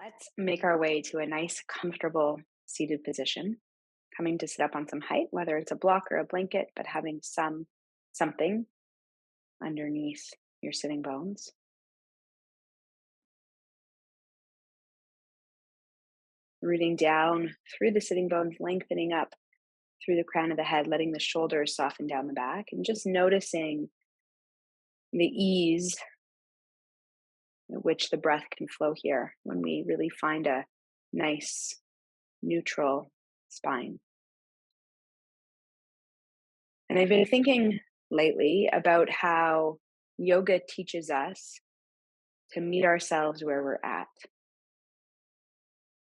Let's make our way to a nice, comfortable seated position. Coming to sit up on some height, whether it's a block or a blanket, but having something underneath your sitting bones. Rooting down through the sitting bones, lengthening up through the crown of the head, letting the shoulders soften down the back, and just noticing the ease at which the breath can flow here when we really find a nice, neutral spine. And I've been thinking lately about how yoga teaches us to meet ourselves where we're at.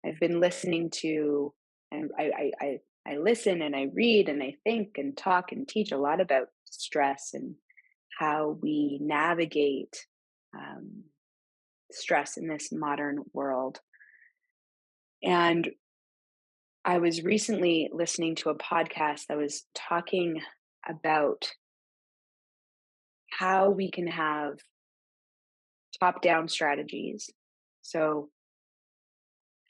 I've been listening to, and I listen and I read and I think and talk and teach a lot about stress and how we navigate um, stress in this modern world. And I was recently listening to a podcast that was talking about how we can have top down strategies. So,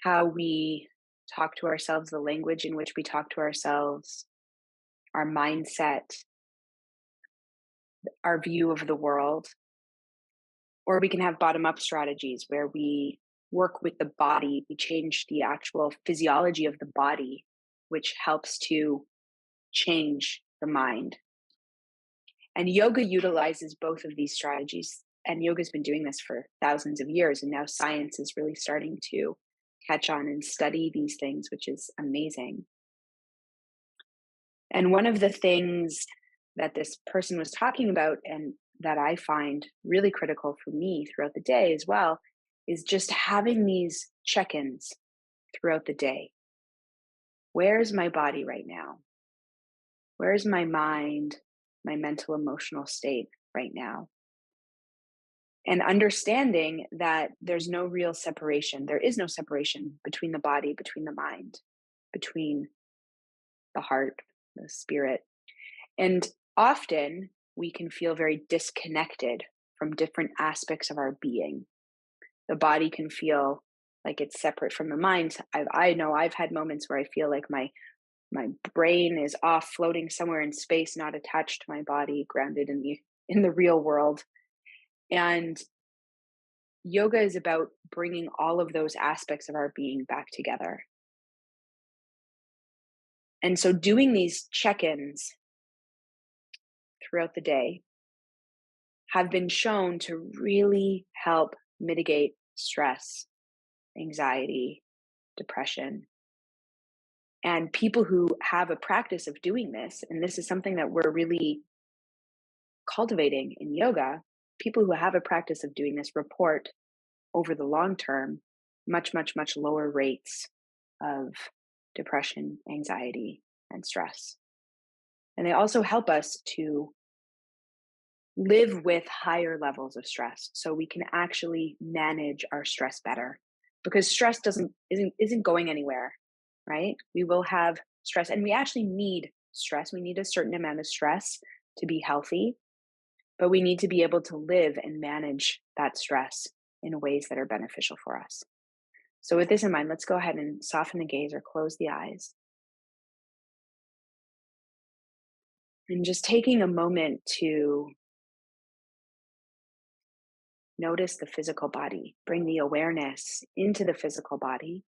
how we talk to ourselves, the language in which we talk to ourselves, our mindset, our view of the world. Or we can have bottom up strategies where we work with the body, we change the actual physiology of the body, which helps to change the mind. And yoga utilizes both of these strategies. And yoga's been doing this for thousands of years. And now science is really starting to catch on and study these things, which is amazing. And one of the things that this person was talking about, and that I find really critical for me throughout the day as well, is just having these check ins throughout the day. Where's my body right now? Where's my mind, my mental, emotional state right now? And understanding that there's no real separation. There is no separation between the body, between the mind, between the heart, the spirit. And often we can feel very disconnected from different aspects of our being. The body can feel like it's separate from the mind. I know I've had moments where I feel like my brain is off, floating somewhere in space, not attached to my body, grounded in the real world. And yoga is about bringing all of those aspects of our being back together. And so doing these check-ins throughout the day have been shown to really help mitigate stress, anxiety, depression. And people who have a practice of doing this, and this is something that we're really cultivating in yoga, people who have a practice of doing this report over the long term much, much, much lower rates of depression, anxiety, and stress. And they also help us to live with higher levels of stress so we can actually manage our stress better, because stress isn't going anywhere, right? We will have stress, and we actually need stress. We need a certain amount of stress to be healthy, but we need to be able to live and manage that stress in ways that are beneficial for us. So with this in mind, let's go ahead and soften the gaze or close the eyes. And just taking a moment to notice the physical body. Bring the awareness into the physical body.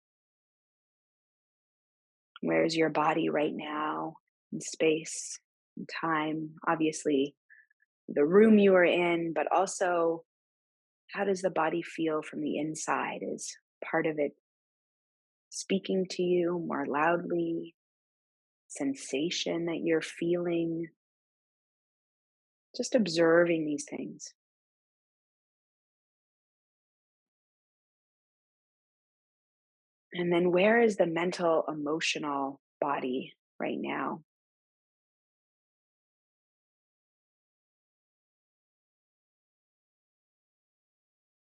Where's your body right now in space and time? Obviously, the room you are in, but also how does the body feel from the inside? Is part of it speaking to you more loudly? Sensation that you're feeling? Just observing these things. And then where is the mental, emotional body right now?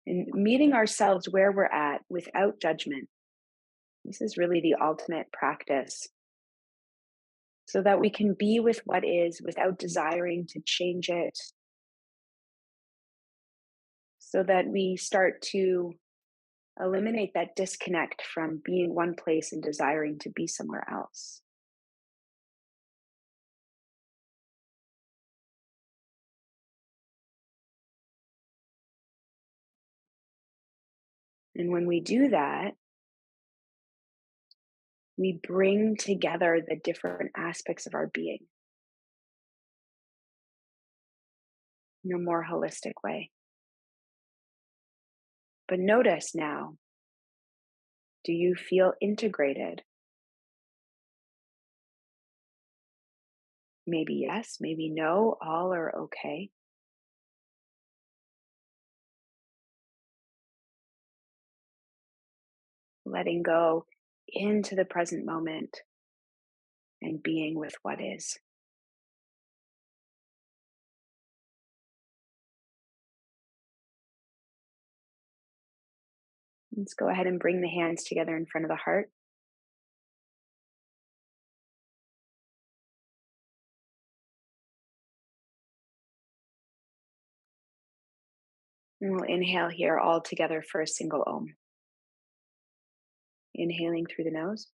And meeting ourselves where we're at without judgment. This is really the ultimate practice, so that we can be with what is without desiring to change it, so that we start to Eliminate that disconnect from being one place and desiring to be somewhere else. And when we do that, we bring together the different aspects of our being in a more holistic way. But notice now, do you feel integrated? Maybe yes, maybe no, all are okay. Letting go into the present moment and being with what is. Let's go ahead and bring the hands together in front of the heart. And we'll inhale here all together for a single Om. Inhaling through the nose.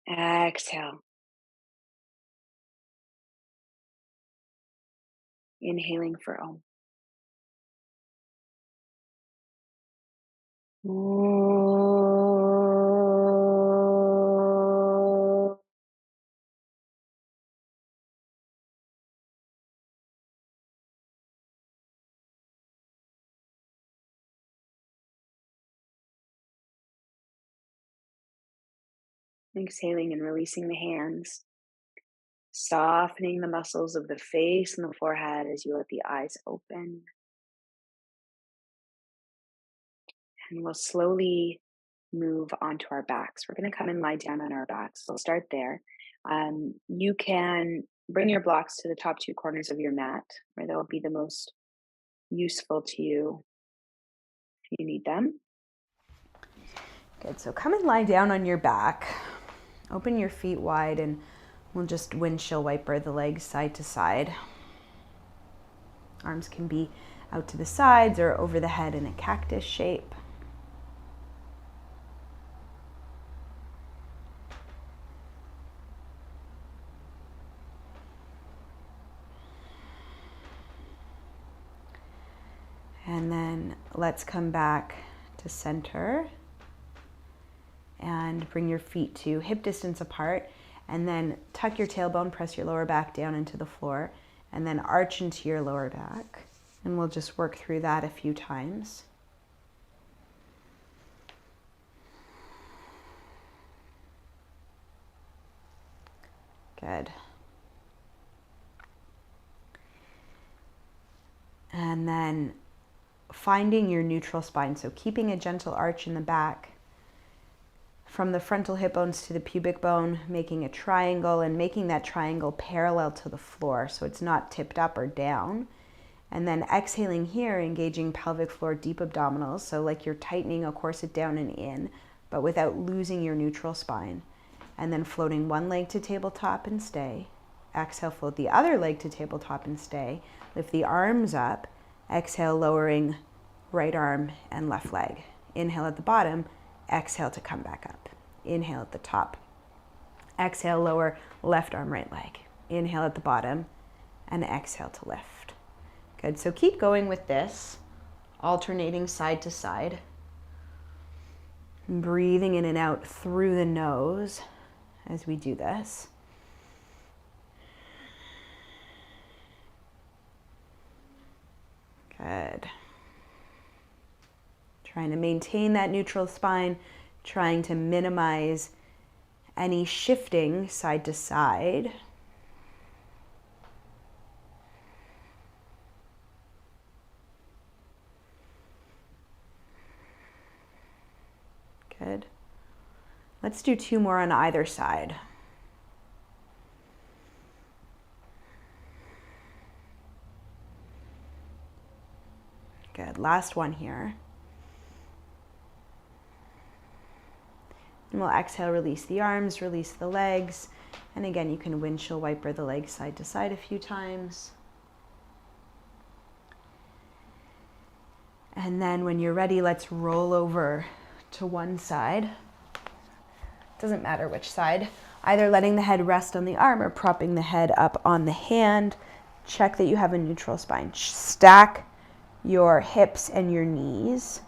Exhale. Inhaling for Om. Exhaling and releasing the hands. Softening the muscles of the face and the forehead as you let the eyes open. And we'll slowly move onto our backs. We're going to come and lie down on our backs. So we'll start there. You can bring your blocks to the top two corners of your mat, where they'll be the most useful to you if you need them. Good, so come and lie down on your back. Open your feet wide and we'll just windshield wiper the legs side to side. Arms can be out to the sides or over the head in a cactus shape. And then let's come back to center and bring your feet to hip distance apart, and then tuck your tailbone, press your lower back down into the floor, and then arch into your lower back. And we'll just work through that a few times. Good. And then finding your neutral spine, so keeping a gentle arch in the back from the frontal hip bones to the pubic bone, making a triangle and making that triangle parallel to the floor so it's not tipped up or down. And then exhaling here, engaging pelvic floor, deep abdominals, so like you're tightening a corset down and in, but without losing your neutral spine. And then floating one leg to tabletop and stay. Exhale, float the other leg to tabletop and stay. Lift the arms up. Exhale, lowering right arm and left leg. Inhale at the bottom. Exhale to come back up. Inhale at the top. Exhale, lower left arm, right leg. Inhale at the bottom and exhale to lift. Good, so keep going with this, alternating side to side. Breathing in and out through the nose as we do this. Good. Trying to maintain that neutral spine, trying to minimize any shifting side to side. Good. Let's do two more on either side. Good, last one here. And we'll exhale, release the arms, release the legs. And again, you can windshield wiper the legs side to side a few times. And then when you're ready, let's roll over to one side. Doesn't matter which side. Either letting the head rest on the arm or propping the head up on the hand. Check that you have a neutral spine. Stack your hips and your knees.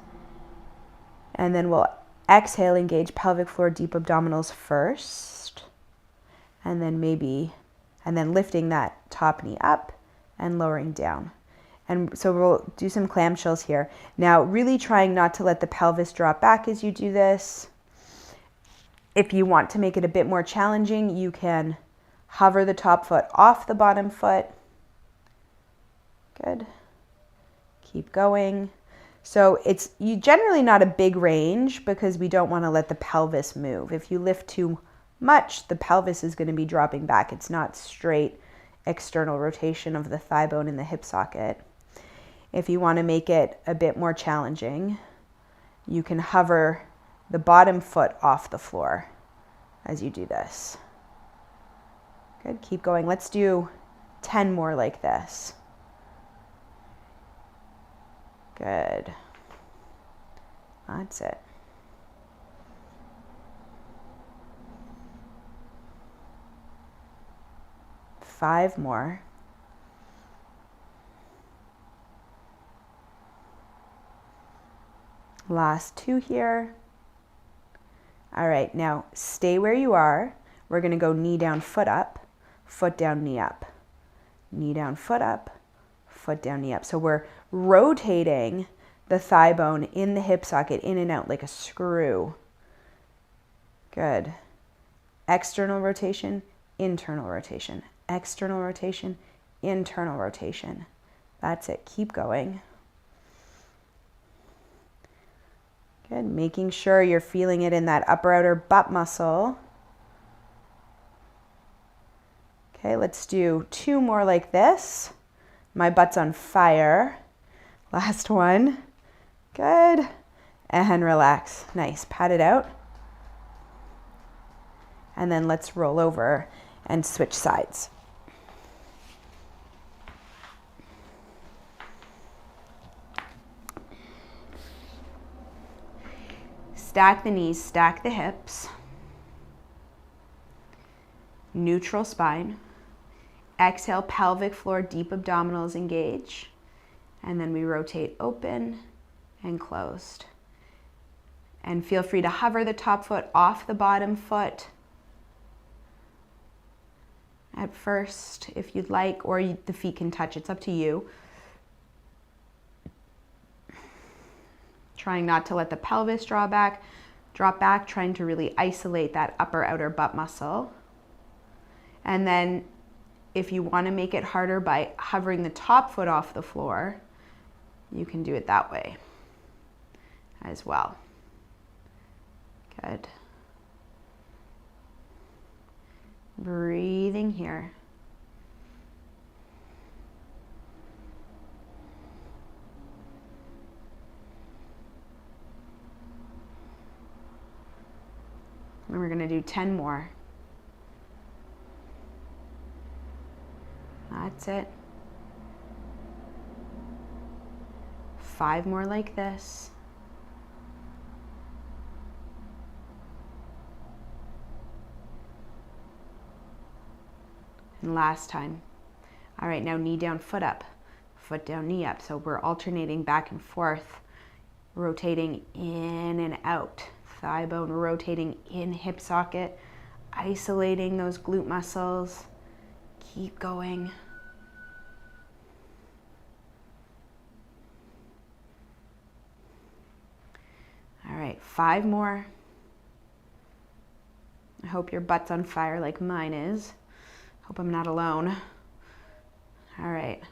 And then we'll exhale, engage pelvic floor, deep abdominals first. And then lifting that top knee up and lowering down. And so we'll do some clamshells here. Now, really trying not to let the pelvis drop back as you do this. If you want to make it a bit more challenging, you can hover the top foot off the bottom foot. Good. Keep going. So it's generally not a big range because we don't want to let the pelvis move. If you lift too much, the pelvis is going to be dropping back. It's not straight external rotation of the thigh bone in the hip socket. If you want to make it a bit more challenging, you can hover the bottom foot off the floor as you do this. Good, keep going. Let's do 10 more like this. Good. That's it. Five more. Last two here. All right, now stay where you are. We're going to go knee down, foot up, foot down, knee up. Knee down, foot up, foot down, knee up. So we're rotating the thigh bone in the hip socket, in and out like a screw. Good. External rotation, internal rotation. External rotation, internal rotation. That's it. Keep going. Good. Making sure you're feeling it in that upper outer butt muscle. Okay, let's do two more like this. My butt's on fire. Last one. Good. And relax. Nice. Pat it out. And then let's roll over and switch sides. Stack the knees, stack the hips. Neutral spine. Exhale, pelvic floor, deep abdominals engage. And then we rotate open and closed. And feel free to hover the top foot off the bottom foot at first if you'd like, or the feet can touch. It's up to you. Trying not to let the pelvis drop back, trying to really isolate that upper outer butt muscle. And then if you want to make it harder by hovering the top foot off the floor, you can do it that way as well. Good. Breathing here. And we're going to do 10 more. That's it. 5 more like this. And last time. All right, now knee down, foot up. Foot down, knee up. So we're alternating back and forth, rotating in and out. Thigh bone rotating in hip socket, isolating those glute muscles. Keep going. All right, 5 more. I hope your butt's on fire like mine is. Hope I'm not alone. All right,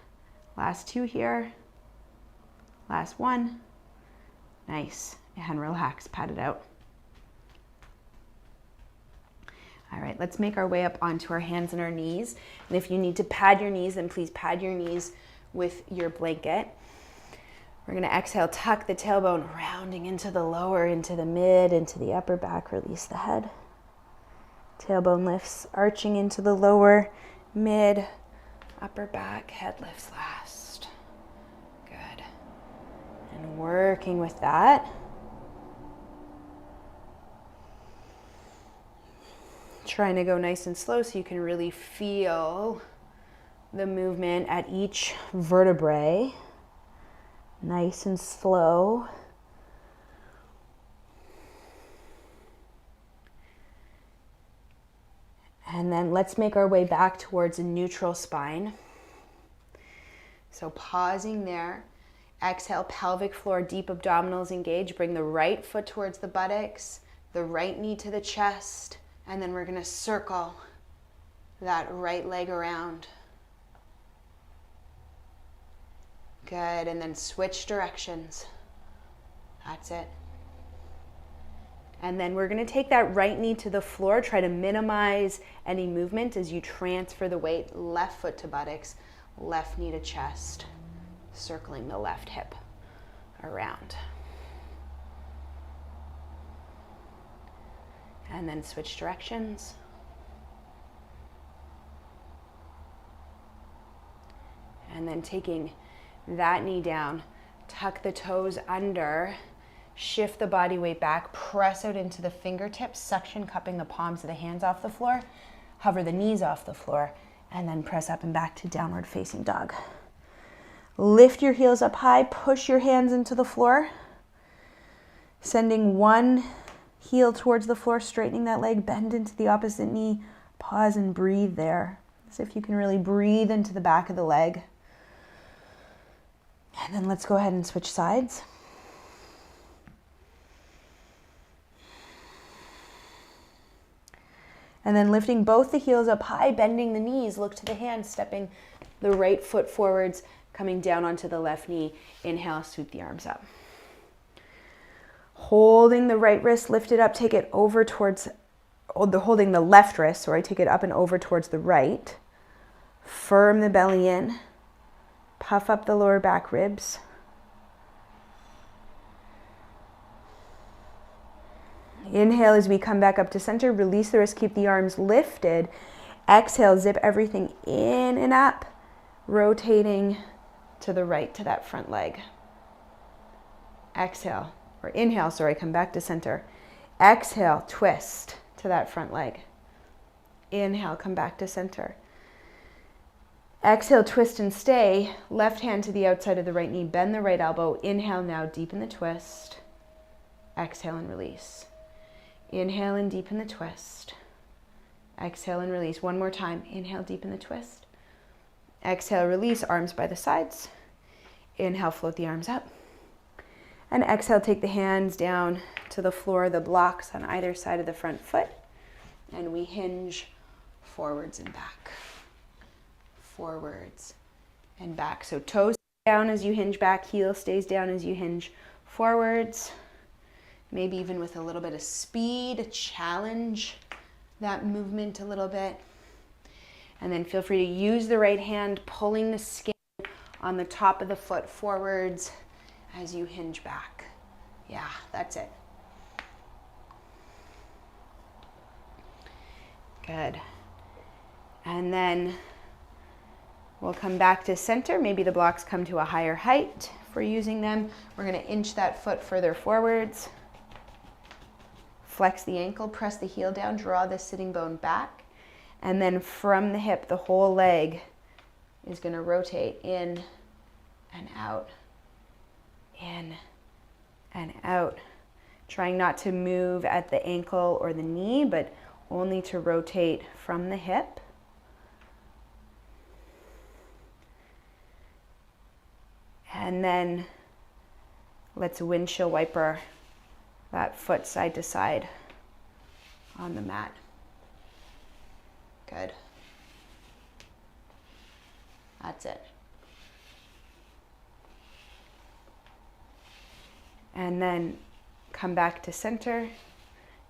last 2 here. Last 1. Nice, and relax, pat it out. All right, let's make our way up onto our hands and our knees. And if you need to pad your knees, then please pad your knees with your blanket. We're gonna exhale, tuck the tailbone, rounding into the lower, into the mid, into the upper back, release the head. Tailbone lifts, arching into the lower, mid, upper back, head lifts last. Good. And work working with that. Trying to go nice and slow so you can really feel the movement at each vertebrae. Nice and slow. And then let's make our way back towards a neutral spine. So pausing there. Exhale, pelvic floor, deep abdominals engage. Bring the right foot towards the buttocks, the right knee to the chest, and then we're going to circle that right leg around. Good, and then switch directions. That's it. And then we're going to take that right knee to the floor. Try to minimize any movement as you transfer the weight. Left foot to buttocks, left knee to chest, circling the left hip around. And then switch directions. And then taking that knee down, tuck the toes under, shift the body weight back, press out into the fingertips, suction cupping the palms of the hands off the floor, hover the knees off the floor, and then press up and back to downward facing dog. Lift your heels up high, push your hands into the floor, sending one heel towards the floor, straightening that leg, bend into the opposite knee, pause and breathe there. See if you can really breathe into the back of the leg. And then let's go ahead and switch sides. And then lifting both the heels up high, bending the knees, look to the hands, stepping the right foot forwards, coming down onto the left knee. Inhale, sweep the arms up. Holding the right wrist lifted up, take it over towards, holding the left wrist, take it up and over towards the right. Firm the belly in. Puff up the lower back ribs. Inhale as we come back up to center. Release the wrist, keep the arms lifted. Exhale, zip everything in and up, rotating to the right to that front leg. Exhale, or inhale, come back to center. Exhale, twist to that front leg. Inhale, come back to center. Exhale, twist and stay. Left hand to the outside of the right knee. Bend the right elbow. Inhale now, deepen the twist. Exhale and release. Inhale and deepen the twist. Exhale and release. One more time. Inhale, deepen the twist. Exhale, release. Arms by the sides. Inhale, float the arms up. And exhale, take the hands down to the floor, the blocks on either side of the front foot. And we hinge forwards and back. Forwards and back. So toes down as you hinge back, heel stays down as you hinge forwards. Maybe even with a little bit of speed, challenge that movement a little bit. And then feel free to use the right hand, pulling the skin on the top of the foot forwards as you hinge back. Yeah, that's it. Good. And then we'll come back to center. Maybe the blocks come to a higher height if we're using them. We're going to inch that foot further forwards. Flex the ankle, press the heel down, draw the sitting bone back. And then from the hip, the whole leg is going to rotate in and out, in and out. Trying not to move at the ankle or the knee, but only to rotate from the hip. And then let's windshield wiper that foot side to side on the mat. Good. That's it. And then come back to center.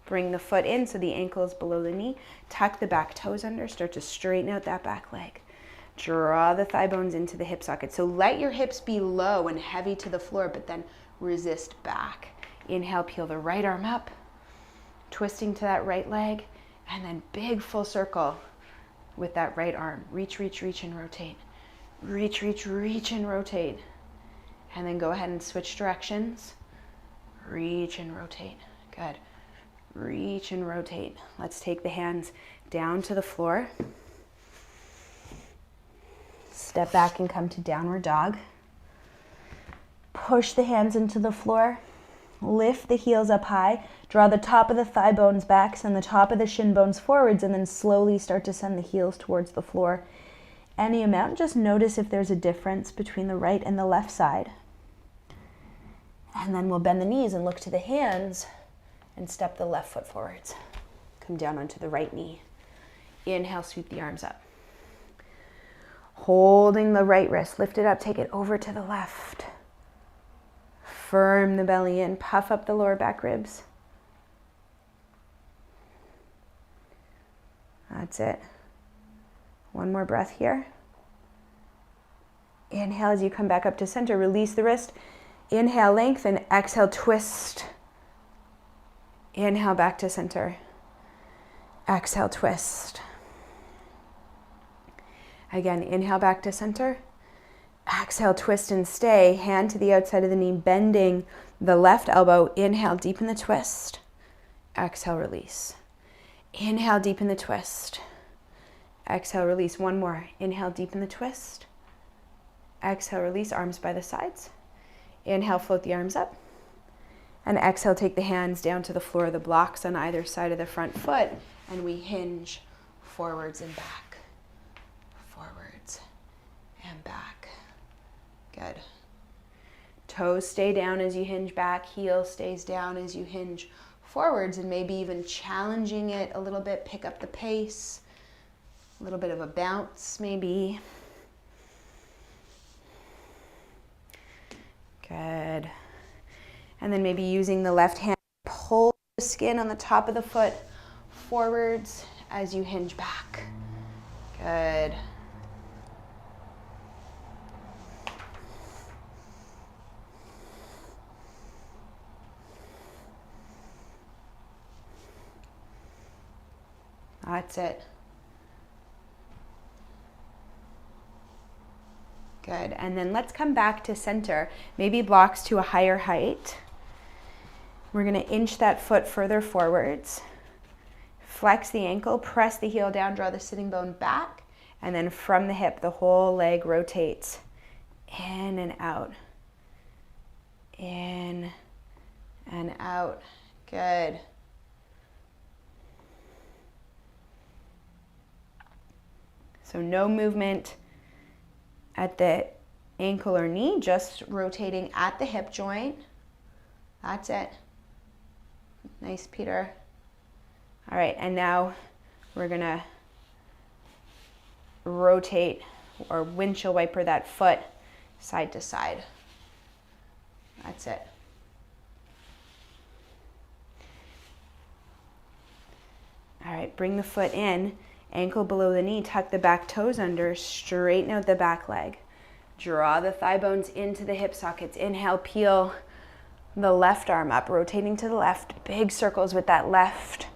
Bring the foot in so the ankle is below the knee. Tuck the back toes under. Start to straighten out that back leg. Draw the thigh bones into the hip socket. So let your hips be low and heavy to the floor, but then resist back. Inhale, peel the right arm up, twisting to that right leg, and then big full circle with that right arm. Reach, reach, reach, and rotate. Reach, reach, reach, and rotate. And then go ahead and switch directions. Reach and rotate. Good. Reach and rotate. Let's take the hands down to the floor. Step back and come to downward dog. Push the hands into the floor. Lift the heels up high. Draw the top of the thigh bones back. Send the top of the shin bones forwards, and then slowly start to send the heels towards the floor. Any amount. Just notice if there's a difference between the right and the left side. And then we'll bend the knees and look to the hands and step the left foot forwards. Come down onto the right knee. Inhale, sweep the arms up. Holding the right wrist, lift it up, take it over to the left. Firm the belly in, puff up the lower back ribs. That's it. One more breath here. Inhale as you come back up to center, release the wrist. Inhale, lengthen, exhale, twist. Inhale, back to center. Exhale, twist. Again, inhale, back to center. Exhale, twist and stay. Hand to the outside of the knee, bending the left elbow. Inhale, deepen the twist. Exhale, release. Inhale, deepen the twist. Exhale, release. One more. Inhale, deepen the twist. Exhale, release. Arms by the sides. Inhale, float the arms up. And exhale, take the hands down to the floor, the blocks on either side of the front foot, and we hinge forwards and back. Forwards and back. Good. Toes stay down as you hinge back. Heel stays down as you hinge forwards, and maybe even challenging it a little bit. Pick up the pace. A little bit of a bounce, maybe. Good. And then maybe using the left hand, pull the skin on the top of the foot forwards as you hinge back. Good. That's it. Good. And then let's come back to center. Maybe blocks to a higher height. We're going to inch that foot further forwards. Flex the ankle, press the heel down, draw the sitting bone back, and then from the hip, the whole leg rotates in and out. In and out. Good. So no movement at the ankle or knee, just rotating at the hip joint. That's it. Nice, Peter. All right, and now we're gonna rotate or windshield wiper that foot side to side. That's it. All right, bring the foot in, ankle below the knee, tuck the back toes under, straighten out the back leg. Draw the thigh bones into the hip sockets. Inhale, peel the left arm up, rotating to the left. Big circles with that left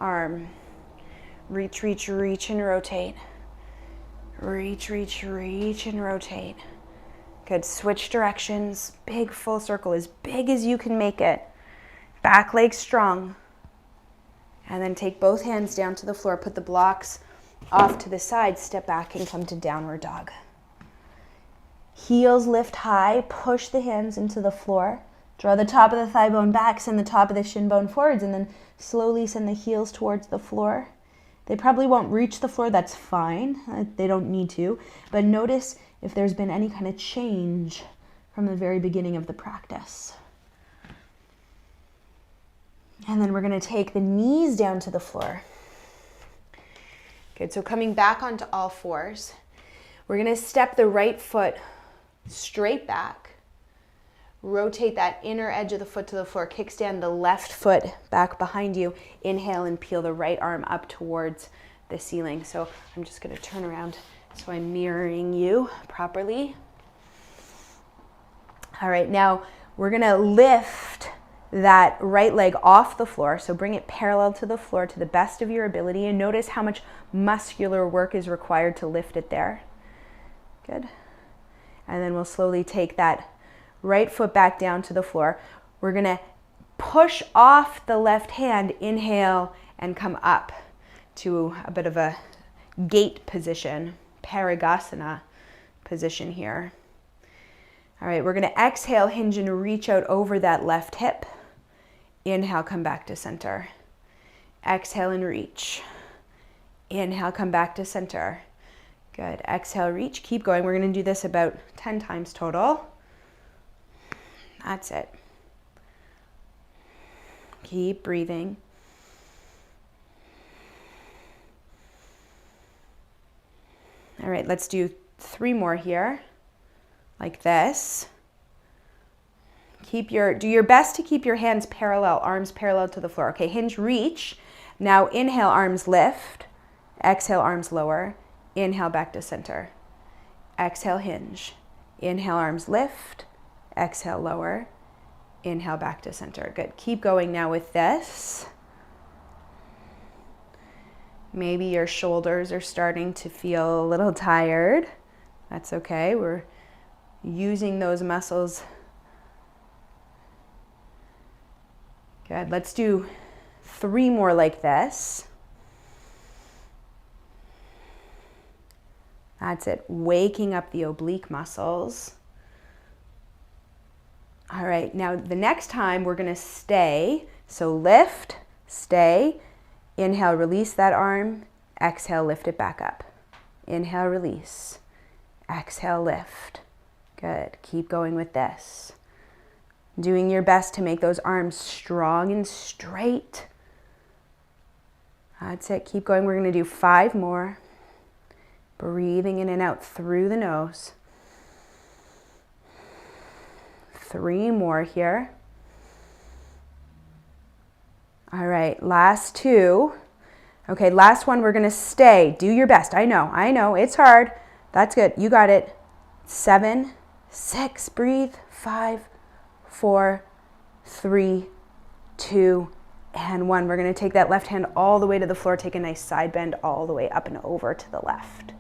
arm. Reach, reach, reach, and rotate. Reach, reach, reach, and rotate. Good. Switch directions. Big full circle, as big as you can make it. Back leg strong. And then take both hands down to the floor. Put the blocks off to the side. Step back and come to downward dog. Heels lift high. Push the hands into the floor. Draw the top of the thigh bone back. Send the top of the shin bone forwards. And then slowly send the heels towards the floor. They probably won't reach the floor. That's fine. They don't need to. But notice if there's been any kind of change from the very beginning of the practice. And then we're going to take the knees down to the floor. Good. So coming back onto all fours, we're going to step the right foot straight back. Rotate that inner edge of the foot to the floor. Kickstand the left foot back behind you. Inhale and peel the right arm up towards the ceiling. So I'm just going to turn around so I'm mirroring you properly. All right, now we're going to lift that right leg off the floor. So bring it parallel to the floor to the best of your ability, and notice how much muscular work is required to lift it there. Good. And then we'll slowly take that right foot back down to the floor. We're gonna push off the left hand, inhale, and come up to a bit of a gate position, Parigasana position here. All right, we're gonna exhale, hinge and reach out over that left hip. Inhale, come back to center. Exhale and reach. Inhale, come back to center. Good, exhale, reach, keep going. We're gonna do this about 10 times total. That's it. Keep breathing. All right, let's do 3 more here, like this. Do your best to keep your hands parallel, arms parallel to the floor. Okay, hinge, reach. Now inhale, arms lift. Exhale, arms lower. Inhale, back to center. Exhale, hinge. Inhale, arms lift. Exhale, lower. Inhale, back to center. Good. Keep going now with this. Maybe your shoulders are starting to feel a little tired. That's okay. We're using those muscles. Good. Let's do 3 more like this. That's it. Waking up the oblique muscles. All right. Now the next time we're going to stay. So lift, stay. Inhale, release that arm. Exhale, lift it back up. Inhale, release. Exhale, lift. Good. Keep going with this. Doing your best to make those arms strong and straight. That's it. Keep going. We're going to do 5 more. Breathing in and out through the nose. 3 more here. All right, last 2. Okay, last one, we're gonna stay. Do your best. I know, it's hard. That's good, you got it. 7, 6, breathe. 5, 4, 3, 2, and 1. We're gonna take that left hand all the way to the floor, take a nice side bend all the way up and over to the left.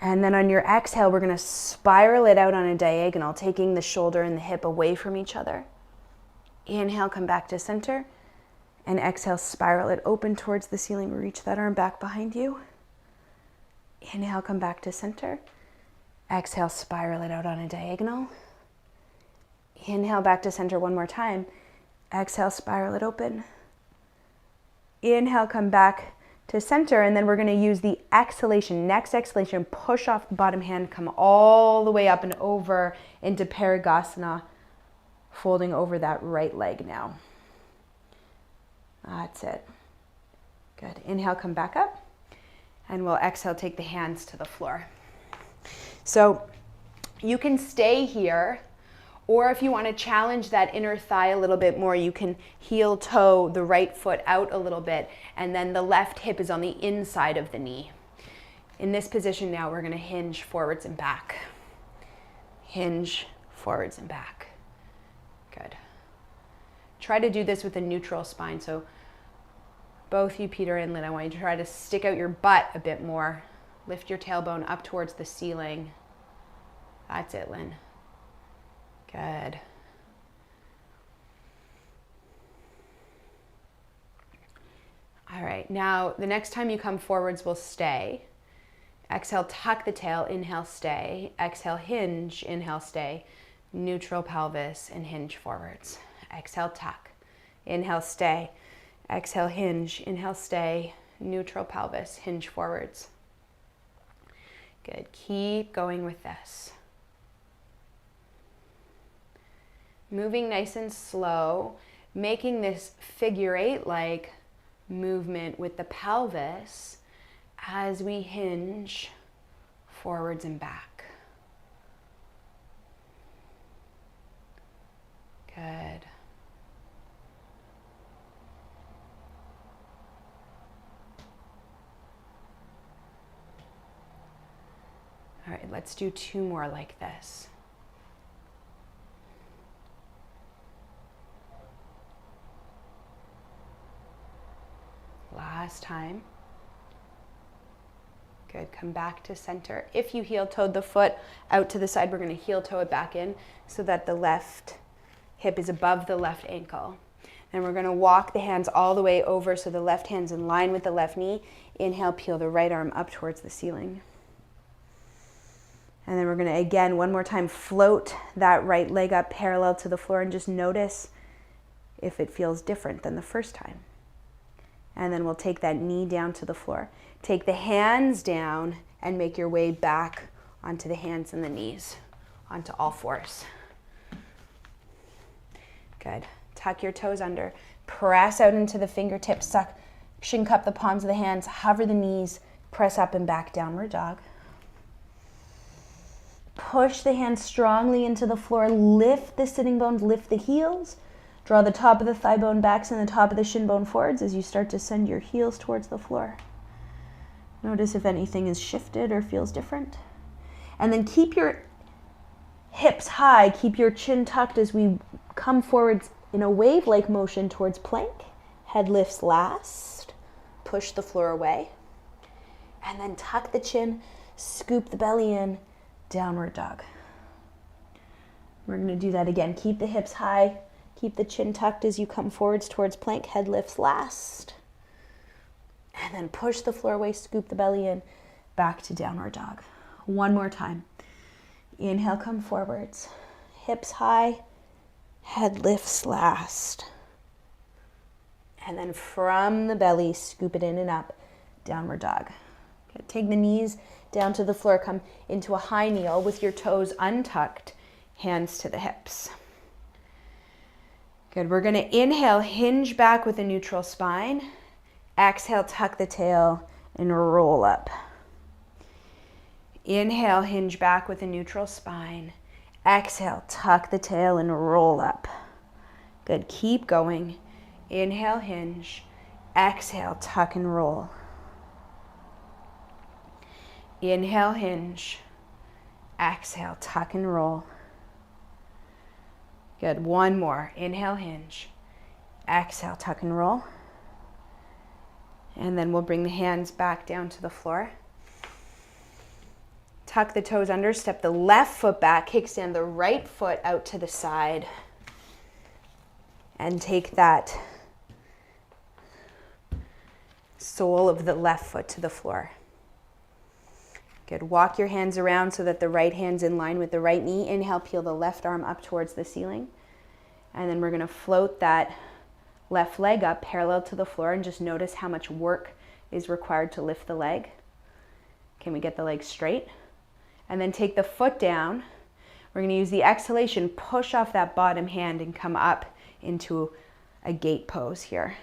And then on your exhale, we're gonna spiral it out on a diagonal, taking the shoulder and the hip away from each other. Inhale, come back to center. And exhale, spiral it open towards the ceiling. Reach that arm back behind you. Inhale, come back to center. Exhale, spiral it out on a diagonal. Inhale, back to center one more time. Exhale, spiral it open. Inhale, come back to center, and then we're going to use the exhalation. Next exhalation, push off the bottom hand, come all the way up and over into Parigasana, folding over that right leg now. That's it. Good. Inhale, come back up, and we'll exhale, take the hands to the floor. So you can stay here, or if you want to challenge that inner thigh a little bit more, you can heel toe the right foot out a little bit, and then the left hip is on the inside of the knee. In this position now, we're going to hinge forwards and back. Hinge forwards and back. Good. Try to do this with a neutral spine. So both you, Peter and Lynn, I want you to try to stick out your butt a bit more. Lift your tailbone up towards the ceiling. That's it, Lynn. Good. All right, now the next time you come forwards, we'll stay. Exhale, tuck the tail, inhale, stay. Exhale, hinge, inhale, stay. Neutral pelvis and hinge forwards. Exhale, tuck. Inhale, stay. Exhale, hinge. Inhale, stay. Neutral pelvis, hinge forwards. Good. Keep going with this. Moving nice and slow, making this figure 8-like movement with the pelvis as we hinge forwards and back. Good. All right, let's do 2 more like this. Last time. Good, come back to center. If you heel-toed the foot out to the side, we're gonna heel-toe it back in so that the left hip is above the left ankle. And we're gonna walk the hands all the way over so the left hand's in line with the left knee. Inhale, peel the right arm up towards the ceiling. And then we're gonna, again, one more time, float that right leg up parallel to the floor and just notice if it feels different than the first time. And then we'll take that knee down to the floor. Take the hands down and make your way back onto the hands and the knees, onto all fours. Good. Tuck your toes under. Press out into the fingertips. Suction cup the palms of the hands. Hover the knees. Press up and back, downward dog. Push the hands strongly into the floor. Lift the sitting bones. Lift the heels. Draw the top of the thigh bone backs and the top of the shin bone forwards as you start to send your heels towards the floor. Notice if anything is shifted or feels different. And then keep your hips high. Keep your chin tucked as we come forwards in a wave-like motion towards plank. Head lifts last. Push the floor away. And then tuck the chin, scoop the belly in, downward dog. We're going to do that again. Keep the hips high. Keep the chin tucked as you come forwards towards plank. Head lifts last. And then push the floor away, scoop the belly in, back to downward dog. One more time. Inhale, come forwards. Hips high. Head lifts last. And then from the belly, scoop it in and up, downward dog. Okay, take the knees down to the floor. Come into a high kneel with your toes untucked, hands to the hips. Good, we're gonna inhale, hinge back with a neutral spine. Exhale, tuck the tail and roll up. Inhale, hinge back with a neutral spine. Exhale, tuck the tail and roll up. Good, keep going. Inhale, hinge. Exhale, tuck and roll. Inhale, hinge. Exhale, tuck and roll. Good, one more. Inhale, hinge. Exhale, tuck and roll. And then we'll bring the hands back down to the floor. Tuck the toes under, step the left foot back, kickstand the right foot out to the side. And take that sole of the left foot to the floor. Good, walk your hands around so that the right hand's in line with the right knee. Inhale, peel the left arm up towards the ceiling. And then we're gonna float that left leg up parallel to the floor and just notice how much work is required to lift the leg. Can we get the leg straight? And then take the foot down. We're gonna use the exhalation, push off that bottom hand and come up into a gate pose here.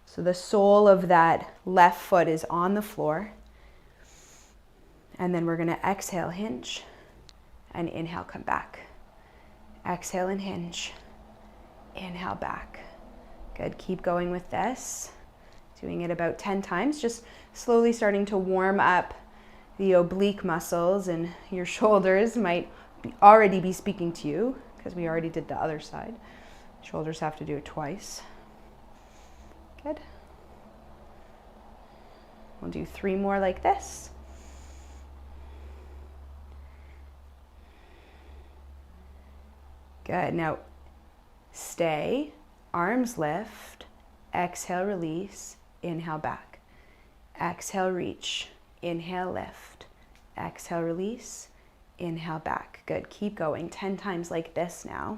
So the sole of that left foot is on the floor. And then we're gonna exhale, hinge, and inhale, come back. Exhale and hinge, inhale back. Good, keep going with this. Doing it about 10 times, just slowly starting to warm up the oblique muscles, and your shoulders might already be speaking to you because we already did the other side. Shoulders have to do it twice. Good. We'll do 3 more like this. Good, now stay, arms lift, exhale, release, inhale back. Exhale, reach, inhale, lift, exhale, release, inhale back. Good, keep going, 10 times like this now.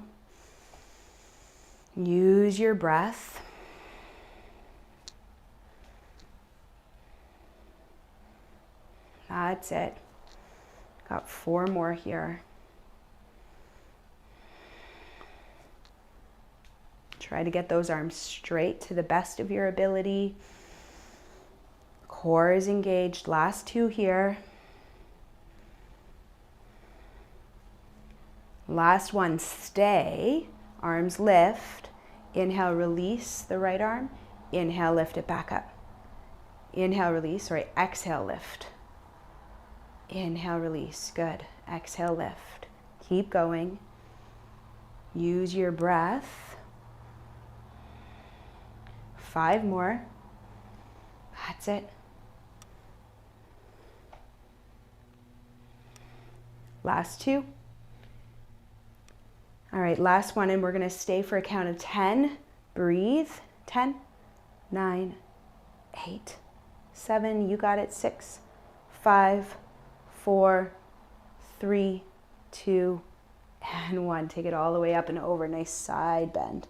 Use your breath. That's it. Got 4 more here. Try to get those arms straight to the best of your ability. Core is engaged. Last 2 here. Last one, stay. Arms lift. Inhale, release the right arm. Inhale, lift it back up. Inhale, release. Sorry, exhale, lift. Inhale, release. Good. Exhale, lift. Keep going. Use your breath. 5 more. That's it. Last two. All right, last one, and we're gonna stay for a count of 10. Breathe. 10, 9, 8, 7, you got it. 6, 5, 4, 3, 2, and 1. Take it all the way up and over. Nice side bend.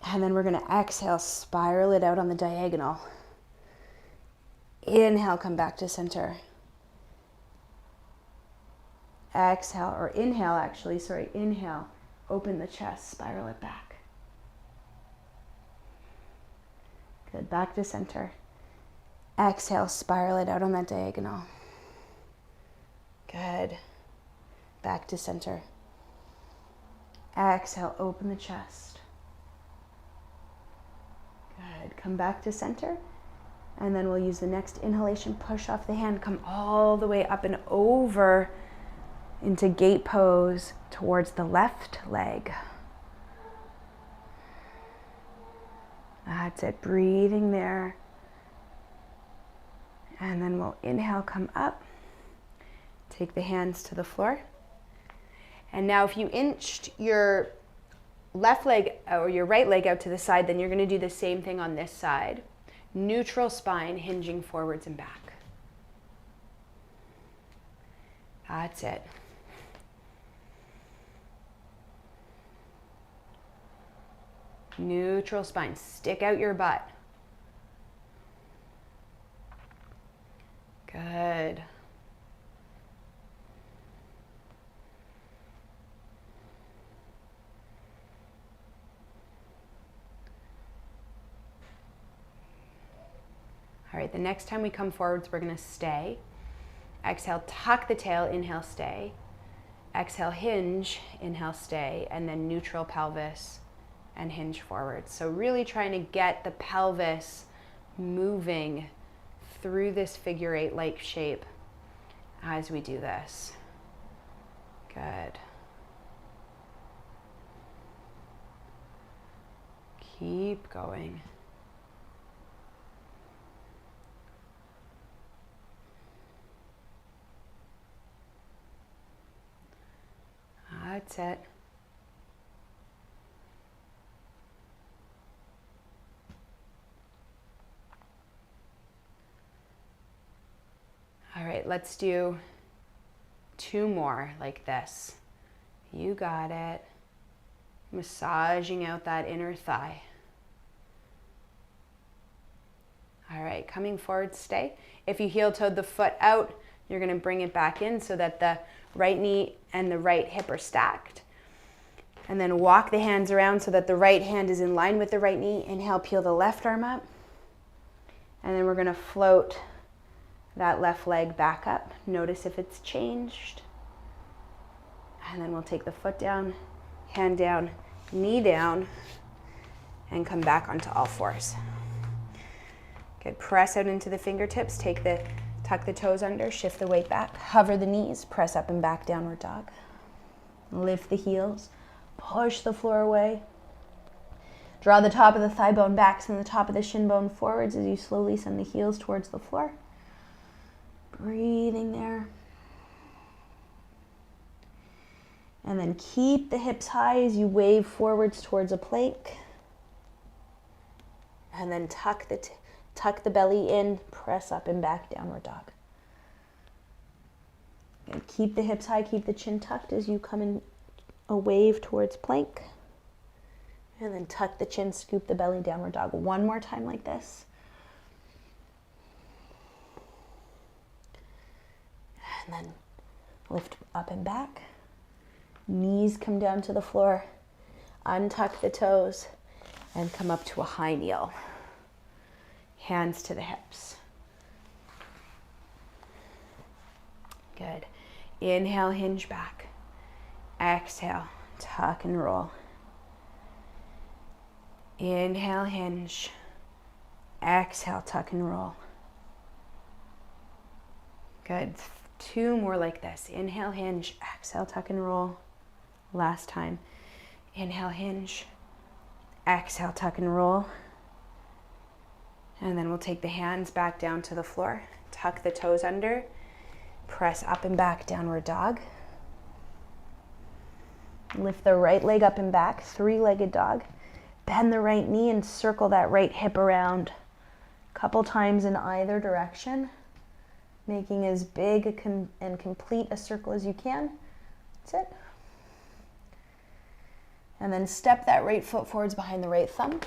And then we're gonna exhale, spiral it out on the diagonal. Inhale, come back to center. Exhale, or inhale actually, sorry, inhale, open the chest, spiral it back. Good, back to center. Exhale, spiral it out on that diagonal. Good, back to center. Exhale, open the chest. Good, come back to center. And then we'll use the next inhalation, push off the hand, come all the way up and over into gate pose towards the left leg. That's it, breathing there. And then we'll inhale, come up, take the hands to the floor. And now if you inched your left leg or your right leg out to the side, then you're gonna do the same thing on this side. Neutral spine, hinging forwards and back. That's it. Neutral spine, stick out your butt. Good. All right, the next time we come forwards, we're gonna stay. Exhale, tuck the tail, inhale, stay. Exhale, hinge, inhale, stay, and then neutral pelvis and hinge forward. So really trying to get the pelvis moving through this figure 8-like shape as we do this. Good. Keep going. That's it. All right, let's do 2 more like this. You got it. Massaging out that inner thigh. All right, coming forward, stay. If you heel-toed the foot out, you're gonna bring it back in so that the right knee and the right hip are stacked. And then walk the hands around so that the right hand is in line with the right knee. Inhale, peel the left arm up. And then we're gonna float that left leg back up. Notice if it's changed. And then we'll take the foot down, hand down, knee down, and come back onto all fours. Good, press out into the fingertips, tuck the toes under, shift the weight back, hover the knees, press up and back, downward dog. Lift the heels, push the floor away. Draw the top of the thigh bone back, send the top of the shin bone forwards as you slowly send the heels towards the floor. Breathing there. And then keep the hips high as you wave forwards towards a plank. And then tuck the belly in, press up and back, downward dog. And keep the hips high, keep the chin tucked as you come in a wave towards plank. And then tuck the chin, scoop the belly, downward dog. One more time like this. And then lift up and back. Knees come down to the floor. Untuck the toes and come up to a high kneel. Hands to the hips. Good. Inhale, hinge back. Exhale, tuck and roll. Inhale, hinge. Exhale, tuck and roll. Good. 2 more like this. Inhale, hinge. Exhale, tuck and roll. Last time. Inhale, hinge. Exhale, tuck and roll. And then we'll take the hands back down to the floor. Tuck the toes under. Press up and back, downward dog. Lift the right leg up and back, three-legged dog. Bend the right knee and circle that right hip around. A couple times in either direction, making as big and complete a circle as you can. That's it. And then step that right foot forwards behind the right thumb.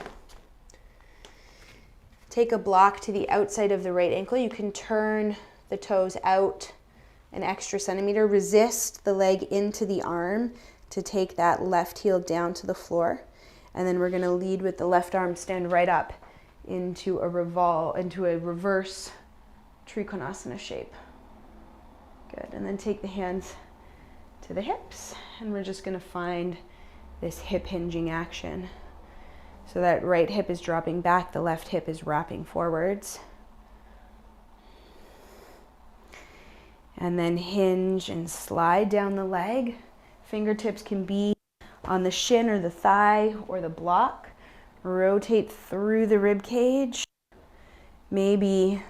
Take a block to the outside of the right ankle. You can turn the toes out an extra centimeter. Resist the leg into the arm to take that left heel down to the floor. And then we're going to lead with the left arm, stand right up into a reverse trikonasana shape. Good. And then take the hands to the hips, and we're just going to find this hip hinging action. So that right hip is dropping back, the left hip is wrapping forwards. And then hinge and slide down the leg. Fingertips can be on the shin or the thigh or the block. Rotate through the rib cage. Maybe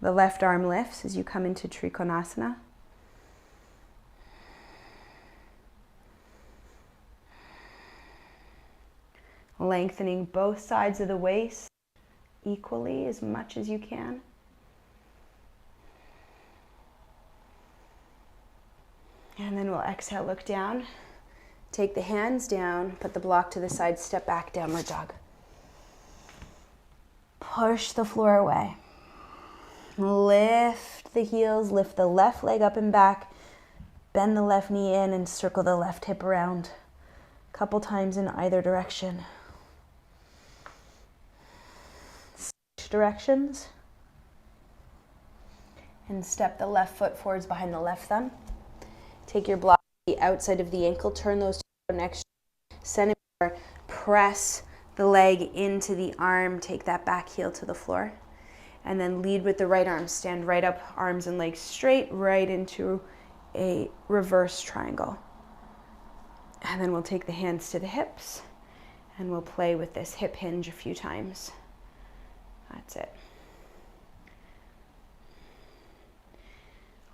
the left arm lifts as you come into Trikonasana. Lengthening both sides of the waist equally as much as you can. And then we'll exhale, look down. Take the hands down, put the block to the side, step back, downward dog. Push the floor away. Lift the heels, lift the left leg up and back, bend the left knee in and circle the left hip around. A couple times in either direction. Switch directions. And step the left foot forwards behind the left thumb. Take your block to the outside of the ankle, turn those toes an extra centimeter, press the leg into the arm, take that back heel to the floor, and then lead with the right arm. Stand right up, arms and legs straight, right into a reverse triangle. And then we'll take the hands to the hips, and we'll play with this hip hinge a few times. That's it.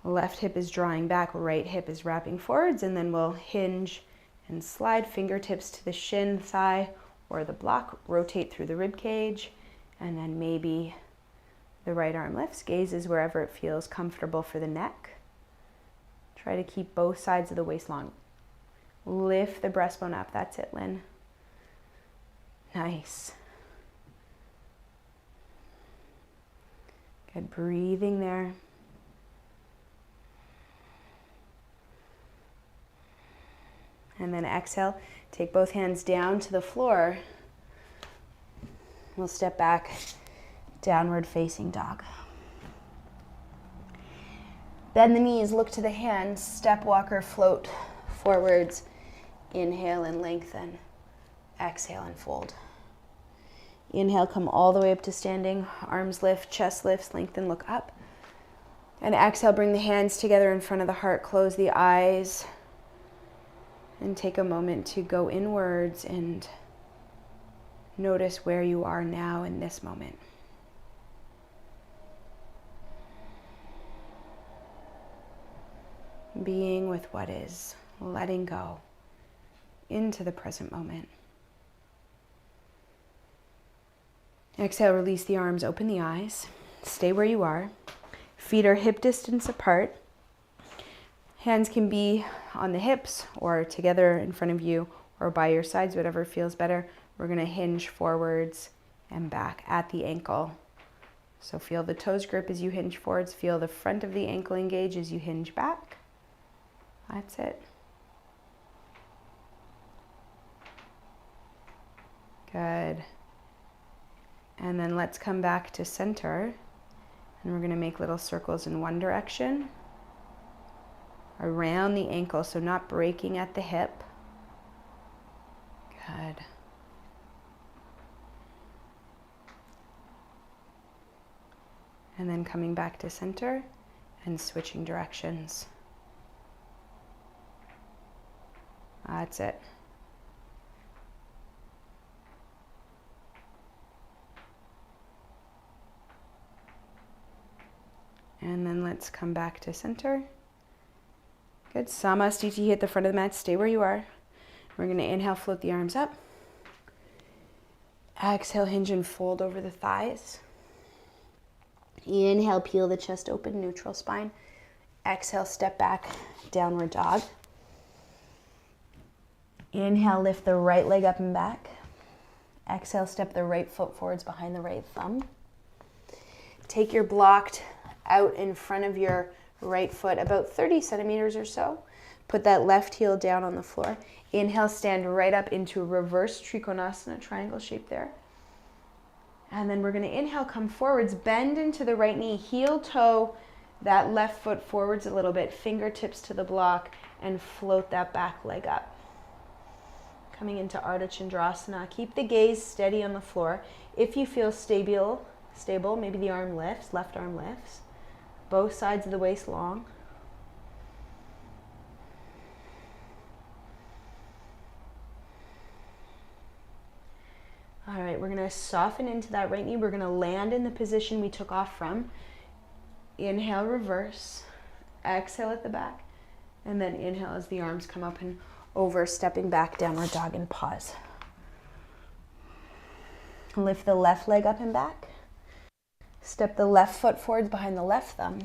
Left hip is drawing back, right hip is wrapping forwards, and then we'll hinge and slide fingertips to the shin, thigh, or the block. Rotate through the rib cage, and then maybe the right arm lifts. Gaze is wherever it feels comfortable for the neck. Try to keep both sides of the waist long. Lift the breastbone up. That's it, Lynn. Nice. Good, breathing there. And then exhale, take both hands down to the floor. We'll step back, downward facing dog. Bend the knees, look to the hands, step, walker, float forwards. Inhale and lengthen. Exhale and fold. Inhale, come all the way up to standing. Arms lift, chest lifts, lengthen, look up. And exhale, bring the hands together in front of the heart, close the eyes. And take a moment to go inwards and notice where you are now in this moment. Being with what is, letting go into the present moment. Exhale, release the arms, open the eyes. Stay where you are. Feet are hip distance apart. Hands can be on the hips or together in front of you or by your sides, whatever feels better. We're going to hinge forwards and back at the ankle. So feel the toes grip as you hinge forwards. Feel the front of the ankle engage as you hinge back. That's it. Good. And then let's come back to center. And we're going to make little circles in one direction. Around the ankle, so not breaking at the hip. Good. And then coming back to center and switching directions. That's it. And then let's come back to center. Good. Samasthiti, hit the front of the mat. Stay where you are. We're going to inhale, float the arms up. Exhale, hinge and fold over the thighs. Inhale, peel the chest open, neutral spine. Exhale, step back, downward dog. Inhale, lift the right leg up and back. Exhale, step the right foot forwards behind the right thumb. Take your blocked out in front of your right foot about 30 centimeters or so. Put that left heel down on the floor. Inhale, stand right up into reverse trikonasana, triangle shape there. And then we're going to inhale, come forwards, bend into the right knee, heel toe that left foot forwards a little bit, fingertips to the block, and float that back leg up. Coming into Ardha Chandrasana. Keep the gaze steady on the floor. If you feel stable, maybe the arm lifts, left arm lifts. Both sides of the waist long. All right, we're going to soften into that right knee. We're going to land in the position we took off from. Inhale, reverse. Exhale at the back. And then inhale as the arms come up and over, stepping back, downward dog, and pause. Lift the left leg up and back. Step the left foot forwards behind the left thumb.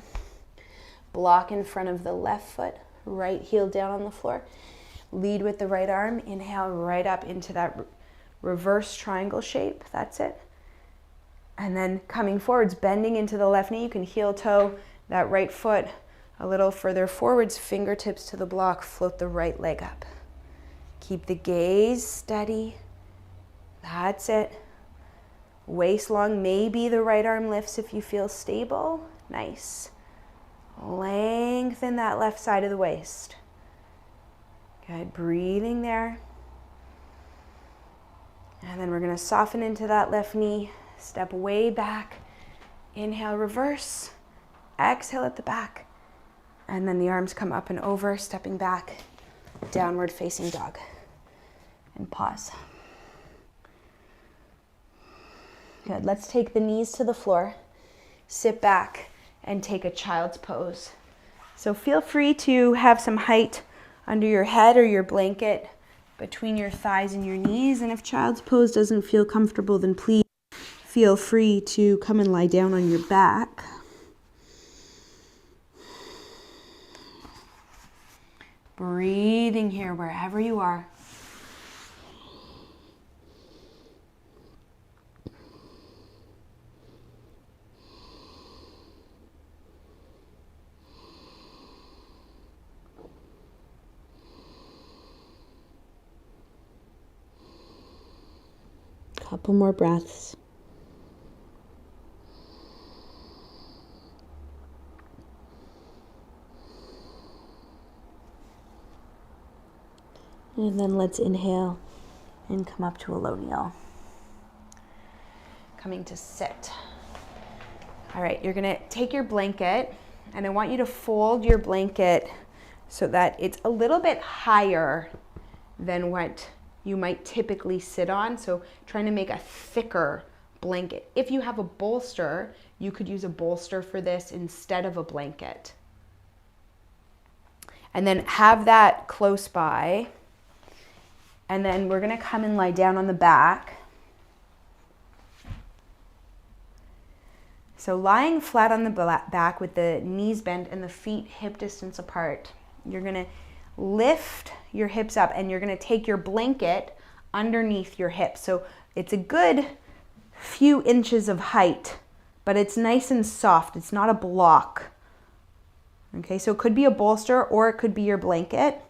Block in front of the left foot. Right heel down on the floor. Lead with the right arm. Inhale right up into that reverse triangle shape. That's it. And then coming forwards, bending into the left knee. You can heel toe that right foot a little further forwards, fingertips to the block, float the right leg up. Keep the gaze steady. That's it. Waist long, maybe the right arm lifts if you feel stable. Nice. Lengthen that left side of the waist. Good, breathing there. And then we're going to soften into that left knee, step way back. Inhale, reverse. Exhale at the back. And then the arms come up and over, stepping back, downward facing dog. And pause. Good. Let's take the knees to the floor, sit back, and take a child's pose. So feel free to have some height under your head or your blanket between your thighs and your knees. And if child's pose doesn't feel comfortable, then please feel free to come and lie down on your back. Breathing here wherever you are. Couple more breaths. And then let's inhale and come up to a low kneel. Coming to sit. All right, you're gonna take your blanket and I want you to fold your blanket so that it's a little bit higher than what you might typically sit on. So trying to make a thicker blanket. If you have a bolster, you could use a bolster for this instead of a blanket. And then have that close by. And then we're gonna come and lie down on the back. So lying flat on the back with the knees bent and the feet hip distance apart. You're gonna lift your hips up and you're gonna take your blanket underneath your hips. So it's a good few inches of height, but it's nice and soft. It's not a block. Okay, so it could be a bolster or it could be your blanket,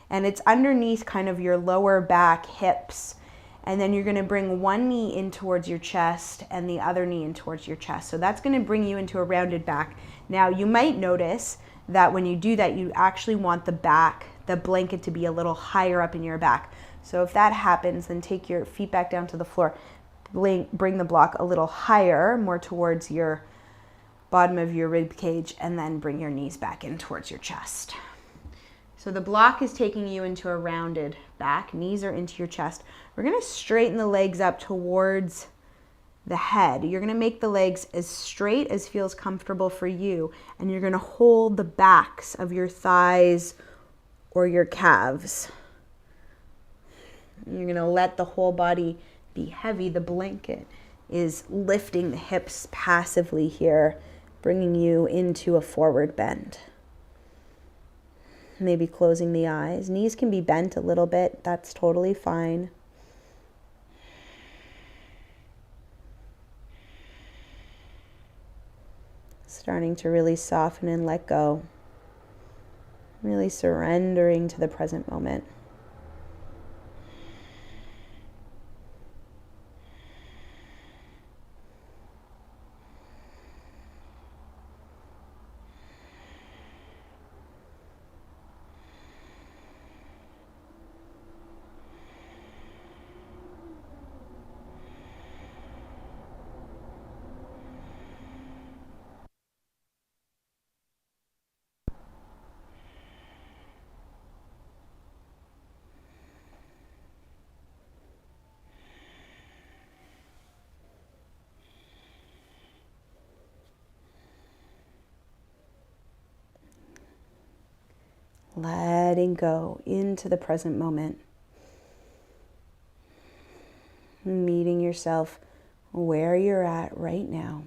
and it's underneath kind of your lower back, hips. And then you're gonna bring one knee in towards your chest and the other knee in towards your chest. So that's gonna bring you into a rounded back. Now you might notice that when you do that, you actually want the back, the blanket to be a little higher up in your back. So if that happens, then take your feet back down to the floor. Bring the block a little higher, more towards your bottom of your rib cage, and then bring your knees back in towards your chest. So the block is taking you into a rounded back. Knees are into your chest. We're gonna straighten the legs up towards the head. You're going to make the legs as straight as feels comfortable for you, and you're going to hold the backs of your thighs or your calves. You're going to let the whole body be heavy. The blanket is lifting the hips passively here, bringing you into a forward bend. Maybe closing the eyes. Knees can be bent a little bit. That's totally fine. Starting to really soften and let go. Really surrendering to the present moment. Letting go into the present moment. Meeting yourself where you're at right now.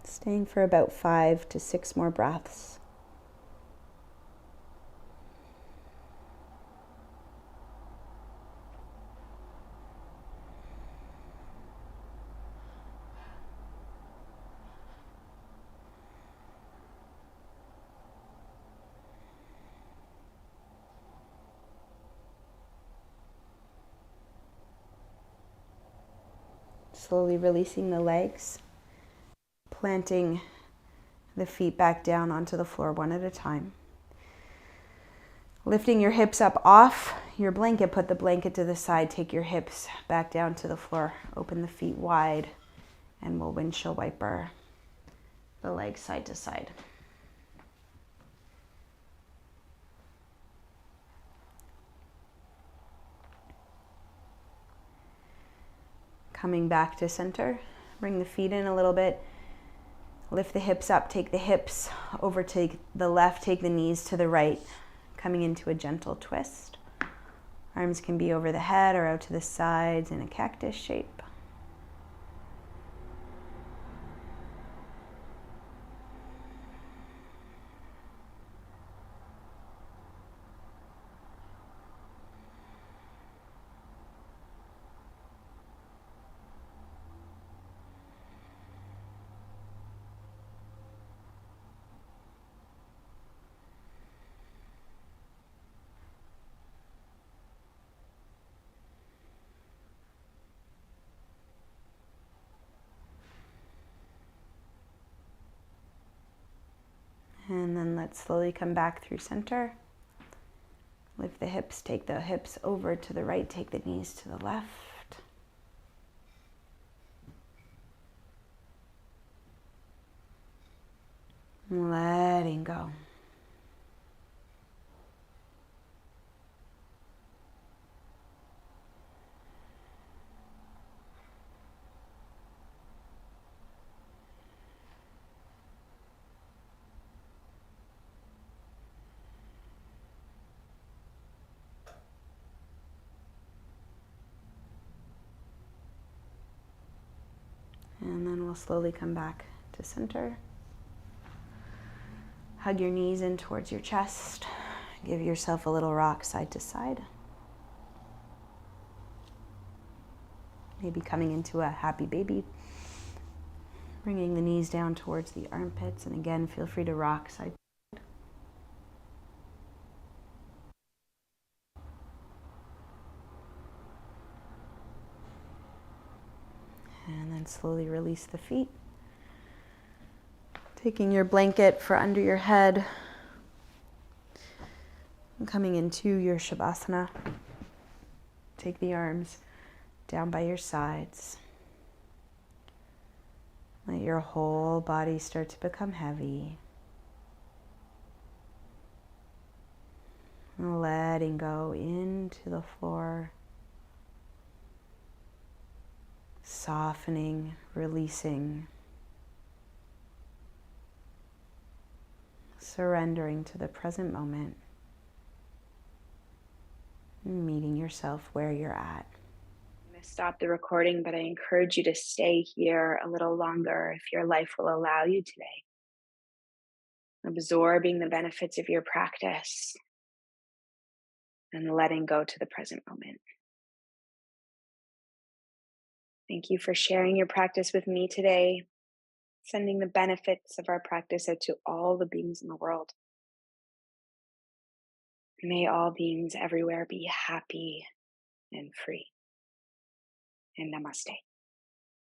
Staying for about 5 to 6 more breaths. Slowly releasing the legs, planting the feet back down onto the floor one at a time. Lifting your hips up off your blanket, put the blanket to the side, take your hips back down to the floor, open the feet wide, and we'll windshield wiper the legs side to side. Coming back to center, bring the feet in a little bit, lift the hips up, take the hips over to the left, take the knees to the right, coming into a gentle twist. Arms can be over the head or out to the sides in a cactus shape. And then let's slowly come back through center. Lift the hips, take the hips over to the right, take the knees to the left. Letting go. And then we'll slowly come back to center. Hug your knees in towards your chest. Give yourself a little rock side to side. Maybe coming into a happy baby. Bringing the knees down towards the armpits. And again, feel free to rock side. And then slowly release the feet. Taking your blanket for under your head. Coming into your Shavasana, take the arms down by your sides. Let your whole body start to become heavy. Letting go into the floor. Softening, releasing. Surrendering to the present moment. Meeting yourself where you're at. I'm going to stop the recording, but I encourage you to stay here a little longer if your life will allow you today. Absorbing the benefits of your practice and letting go to the present moment. Thank you for sharing your practice with me today, sending the benefits of our practice out to all the beings in the world. May all beings everywhere be happy and free. And namaste.